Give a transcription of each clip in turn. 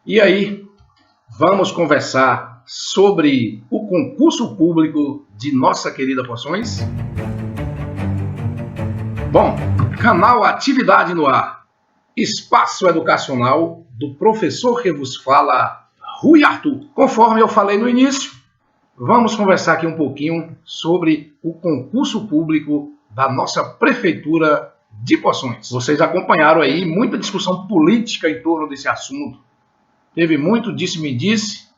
E aí, vamos conversar sobre o concurso público de nossa querida Poções? Bom, canal Atividade no Ar, espaço educacional do professor que vos fala, Rui Arthur. Conforme eu falei no início, vamos conversar aqui um pouquinho sobre o concurso público da nossa Prefeitura de Poções. Vocês acompanharam aí muita discussão política em torno desse assunto. Teve muito disse-me-disse,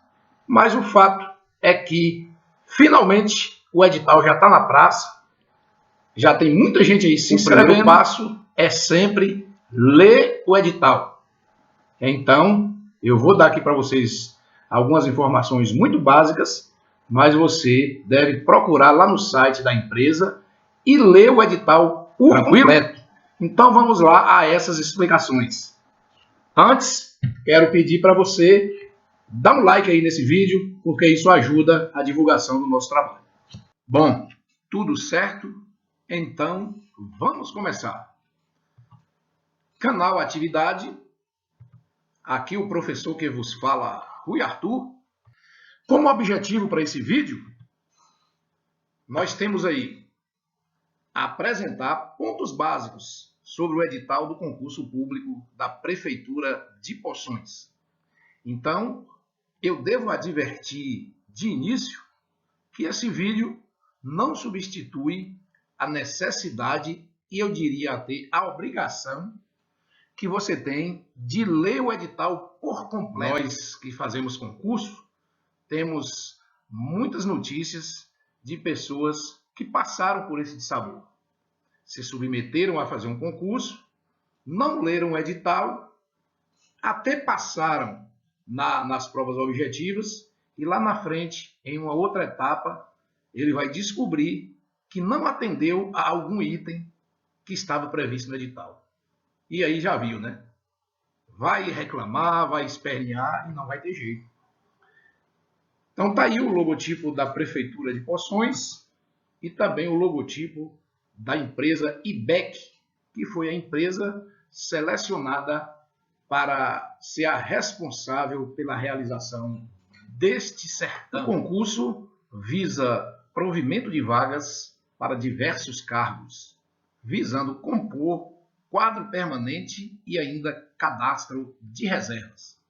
mas o fato é que, finalmente, o edital já está na praça, já tem muita gente aí se inscrevendo. O primeiro passo é sempre ler o edital. Então, eu vou dar aqui para vocês algumas informações muito básicas, mas você deve procurar lá no site da empresa e ler o edital por completo. Então, vamos lá a essas explicações. Antes, quero pedir para você dar um like aí nesse vídeo, porque isso ajuda a divulgação do nosso trabalho. Bom, tudo certo? Então, vamos começar. Canal Atividade. Aqui o professor que vos fala, Rui Arthur. Como objetivo para esse vídeo, nós temos aí apresentar pontos básicos sobre o edital do concurso público da Prefeitura de Poções. Então, eu devo advertir de início que esse vídeo não substitui a necessidade e eu diria até a obrigação que você tem de ler o edital por completo. Nós que fazemos concurso, temos muitas notícias de pessoas que passaram por esse dissabor. Se submeteram a fazer um concurso, não leram o edital, até passaram nas provas objetivas e lá na frente, em uma outra etapa, ele vai descobrir que não atendeu a algum item que estava previsto no edital. E aí já viu, né? Vai reclamar, vai espernear e não vai ter jeito. Então tá aí o logotipo da Prefeitura de Poções e também o logotipo da empresa IBEC, que foi a empresa selecionada para ser a responsável pela realização deste certame. O concurso visa provimento de vagas para diversos cargos, visando compor quadro permanente e ainda cadastro de reservas.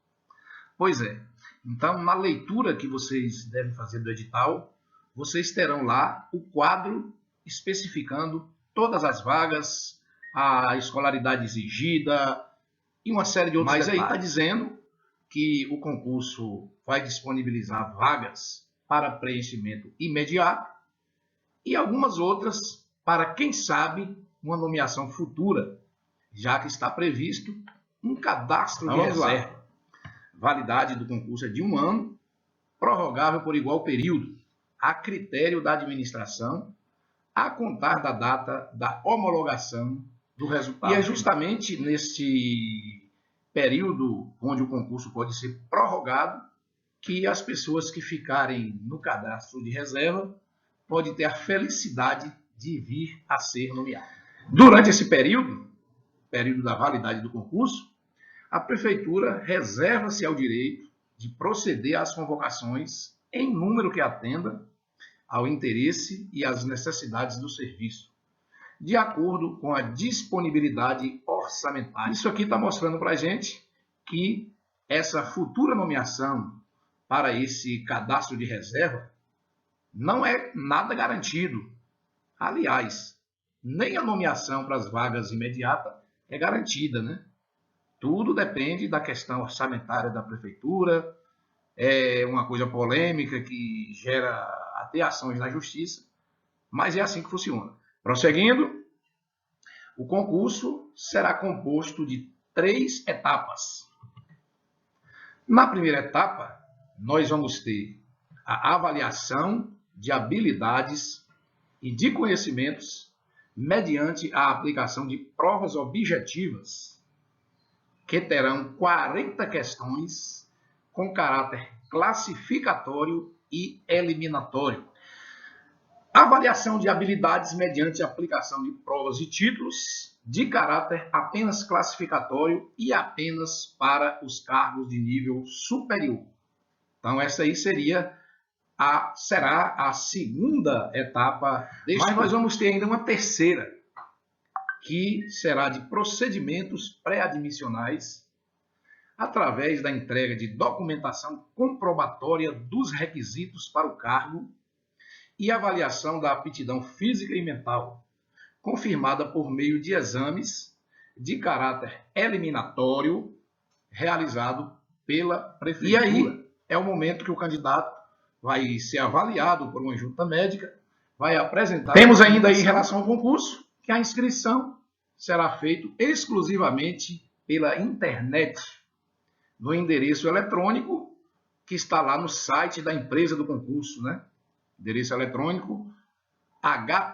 Pois é, então na leitura que vocês devem fazer do edital, vocês terão lá o quadro especificando todas as vagas, a escolaridade exigida e uma série de outros detalhes. Mas aí está dizendo que o concurso vai disponibilizar vagas para preenchimento imediato e algumas outras para, quem sabe, uma nomeação futura, já que está previsto um cadastro de reserva. Validade do concurso é de 1 ano, prorrogável por igual período, a critério da administração, a contar da data da homologação do resultado. E é justamente neste período onde o concurso pode ser prorrogado que as pessoas que ficarem no cadastro de reserva podem ter a felicidade de vir a ser nomeadas. Durante esse período da validade do concurso, a Prefeitura reserva-se ao direito de proceder às convocações em número que atenda ao interesse e às necessidades do serviço, de acordo com a disponibilidade orçamentária. Isso aqui está mostrando para a gente que essa futura nomeação para esse cadastro de reserva não é nada garantido. Aliás, nem a nomeação para as vagas imediatas é garantida, né? Tudo depende da questão orçamentária da Prefeitura, é uma coisa polêmica que gera até ações na Justiça, mas é assim que funciona. Prosseguindo, o concurso será composto de 3 etapas. Na primeira etapa, nós vamos ter a avaliação de habilidades e de conhecimentos mediante a aplicação de provas objetivas, que terão 40 questões com caráter classificatório e eliminatório. Avaliação de habilidades mediante a aplicação de provas e títulos de caráter apenas classificatório e apenas para os cargos de nível superior. Então, essa aí será a segunda etapa deste. Mas nós vamos ter ainda uma terceira, que será de procedimentos pré-admissionais, através da entrega de documentação comprobatória dos requisitos para o cargo e avaliação da aptidão física e mental, confirmada por meio de exames de caráter eliminatório realizado pela prefeitura. E aí é o momento que o candidato vai ser avaliado por uma junta médica, vai apresentar... Temos ainda aí em relação ao concurso, que a inscrição será feita exclusivamente pela internet, no endereço eletrônico que está lá no site da empresa do concurso, né? Endereço eletrônico https://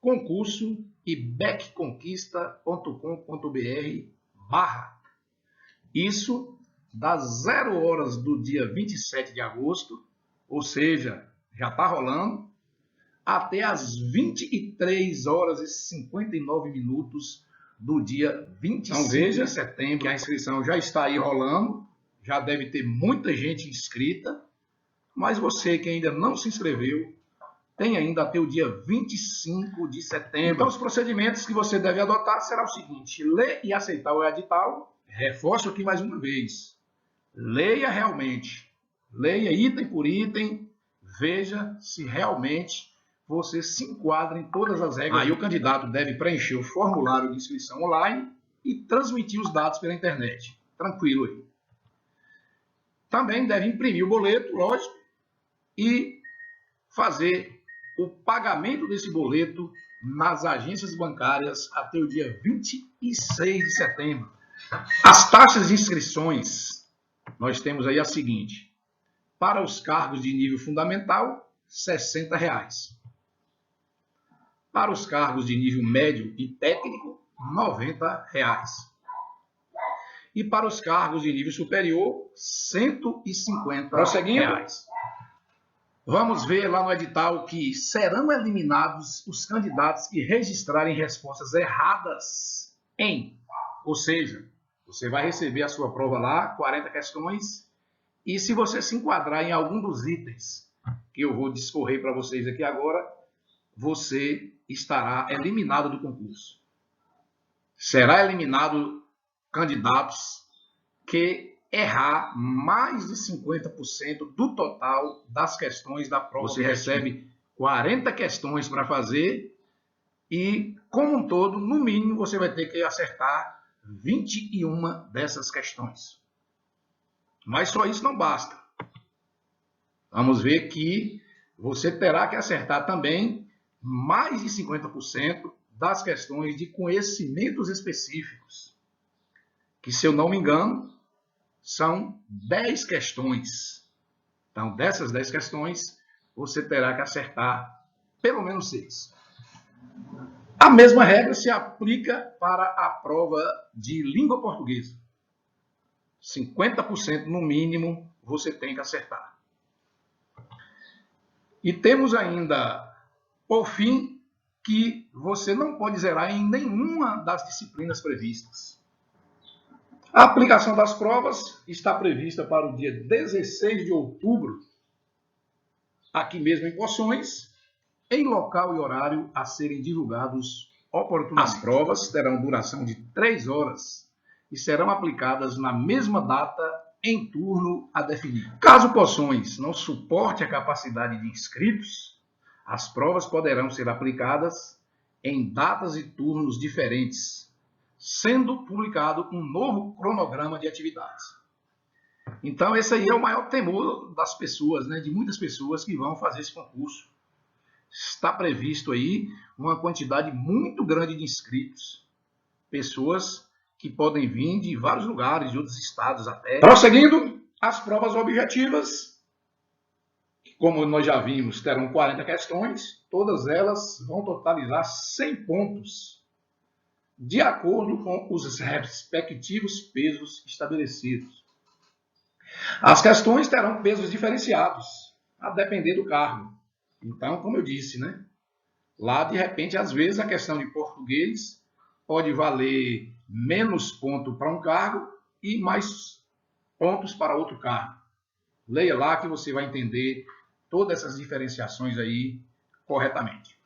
concurso ibecconquista.com.br/. Isso das 0 horas do dia 27 de agosto, ou seja, já está rolando, até as 23 horas e 59 minutos do dia 25 de setembro. Que a inscrição já está aí rolando, já deve ter muita gente inscrita, mas você que ainda não se inscreveu, tem ainda até o dia 25 de setembro. Então, os procedimentos que você deve adotar será o seguinte: ler e aceitar o edital. Reforço aqui mais uma vez. Leia realmente. Leia item por item. Veja se realmente você se enquadra em todas as regras. Aí o candidato deve preencher o formulário de inscrição online e transmitir os dados pela internet. Tranquilo aí. Também deve imprimir o boleto, lógico, e fazer o pagamento desse boleto nas agências bancárias até o dia 26 de setembro. As taxas de inscrições, nós temos aí a seguinte: para os cargos de nível fundamental, R$ 60. Para os cargos de nível médio e técnico, R$ 90. E para os cargos de nível superior, R$ 150. Prosseguindo, vamos ver lá no edital que serão eliminados os candidatos que registrarem respostas erradas ou seja, você vai receber a sua prova lá, 40 questões, e se você se enquadrar em algum dos itens que eu vou discorrer para vocês aqui agora, você estará eliminado do concurso. Será eliminado candidatos que errar mais de 50% do total das questões da prova. Você recebe 40 questões para fazer e, como um todo, no mínimo, você vai ter que acertar 21 dessas questões. Mas só isso não basta. Vamos ver que você terá que acertar também mais de 50% das questões de conhecimentos específicos, que, se eu não me engano, são 10 questões. Então, dessas 10 questões, você terá que acertar pelo menos 6. A mesma regra se aplica para a prova de língua portuguesa. 50% no mínimo você tem que acertar. E temos ainda, por fim, que você não pode zerar em nenhuma das disciplinas previstas. A aplicação das provas está prevista para o dia 16 de outubro, aqui mesmo em Poções, em local e horário a serem divulgados oportunamente. As provas terão duração de 3 horas e serão aplicadas na mesma data em turno a definir. Caso Poções não suporte a capacidade de inscritos, as provas poderão ser aplicadas em datas e turnos diferentes, sendo publicado um novo cronograma de atividades. Então, esse aí é o maior temor das pessoas, né, de muitas pessoas que vão fazer esse concurso. Está previsto aí uma quantidade muito grande de inscritos, pessoas que podem vir de vários lugares, de outros estados até. Prosseguindo, as provas objetivas, como nós já vimos, terão 40 questões, todas elas vão totalizar 100 pontos, de acordo com os respectivos pesos estabelecidos. As questões terão pesos diferenciados, a depender do cargo. Então, como eu disse, né? Lá, de repente, às vezes, a questão de português pode valer menos ponto para um cargo e mais pontos para outro cargo. Leia lá que você vai entender todas essas diferenciações aí corretamente.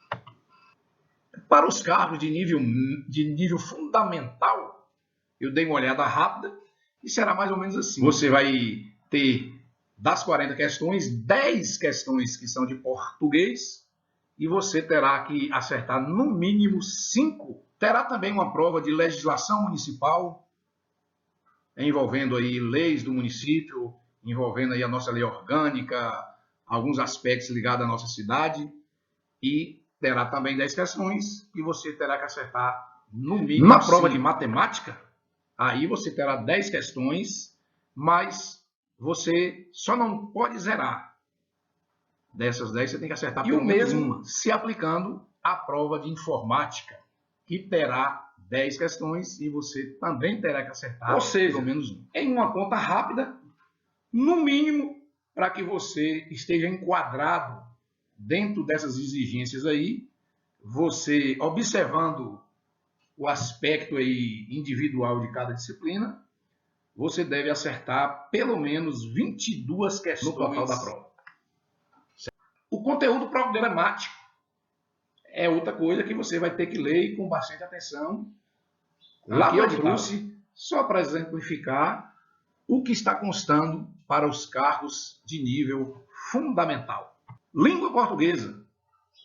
Para os cargos de nível fundamental, eu dei uma olhada rápida e será mais ou menos assim. Você vai ter, das 40 questões, 10 questões que são de português e você terá que acertar no mínimo 5. Terá também uma prova de legislação municipal, envolvendo aí leis do município, envolvendo aí a nossa lei orgânica, alguns aspectos ligados à nossa cidade, e terá também 10 questões e você terá que acertar no mínimo. Na prova de matemática, aí você terá 10 questões, mas você só não pode zerar. Dessas 10 você tem que acertar pelo menos uma, se aplicando à prova de informática, que terá 10 questões e você também terá que acertar, ou seja, pelo menos uma. Em uma conta rápida, no mínimo, para que você esteja enquadrado dentro dessas exigências aí, você observando o aspecto aí individual de cada disciplina, você deve acertar pelo menos 22 questões no total da prova. O conteúdo programático é outra coisa que você vai ter que ler com bastante atenção. Lá eu trouxe só para exemplificar o que está constando para os cargos de nível fundamental. Língua portuguesa,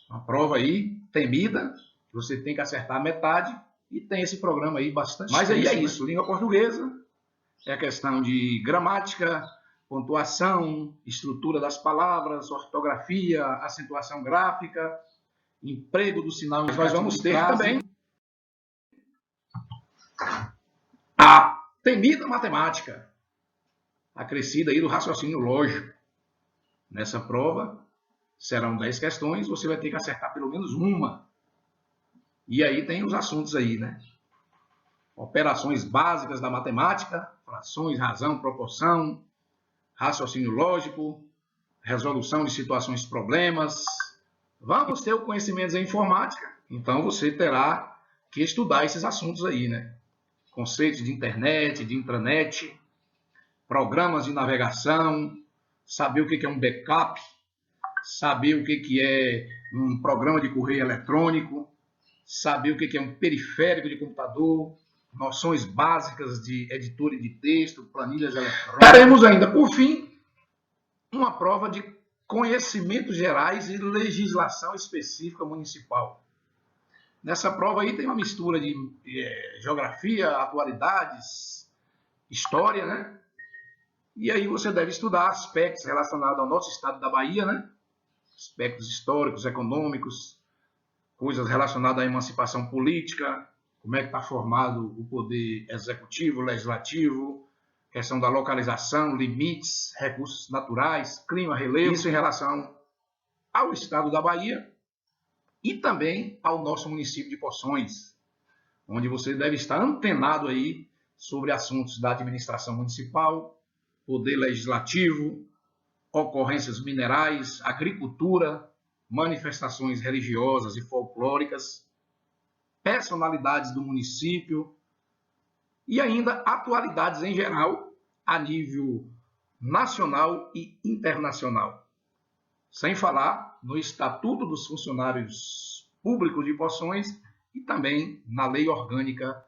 uma prova aí temida, você tem que acertar metade e tem esse programa aí bastante. Mas aí é isso, língua portuguesa é a questão de gramática, pontuação, estrutura das palavras, ortografia, acentuação gráfica, emprego do sinal. Nós vamos ter também a temida matemática, acrescida aí do raciocínio lógico. Nessa prova, serão 10 questões, você vai ter que acertar pelo menos uma. E aí tem os assuntos aí, né? Operações básicas da matemática, frações, razão, proporção, raciocínio lógico, resolução de situações, problemas. Vamos ter o conhecimento em informática, então você terá que estudar esses assuntos aí, né? Conceitos de internet, de intranet, programas de navegação, saber o que é um backup, saber o que é um programa de correio eletrônico, saber o que é um periférico de computador, noções básicas de editor de texto, planilhas eletrônicas. Teremos ainda, por fim, uma prova de conhecimentos gerais e legislação específica municipal. Nessa prova aí tem uma mistura de geografia, atualidades, história, né? E aí você deve estudar aspectos relacionados ao nosso estado da Bahia, né? Aspectos históricos, econômicos, coisas relacionadas à emancipação política, como é que está formado o poder executivo, legislativo, questão da localização, limites, recursos naturais, clima, relevo, isso em relação ao estado da Bahia e também ao nosso município de Poções, onde você deve estar antenado aí sobre assuntos da administração municipal, poder legislativo, ocorrências minerais, agricultura, manifestações religiosas e folclóricas, personalidades do município e ainda atualidades em geral a nível nacional e internacional. Sem falar no Estatuto dos Funcionários Públicos de Poções e também na Lei Orgânica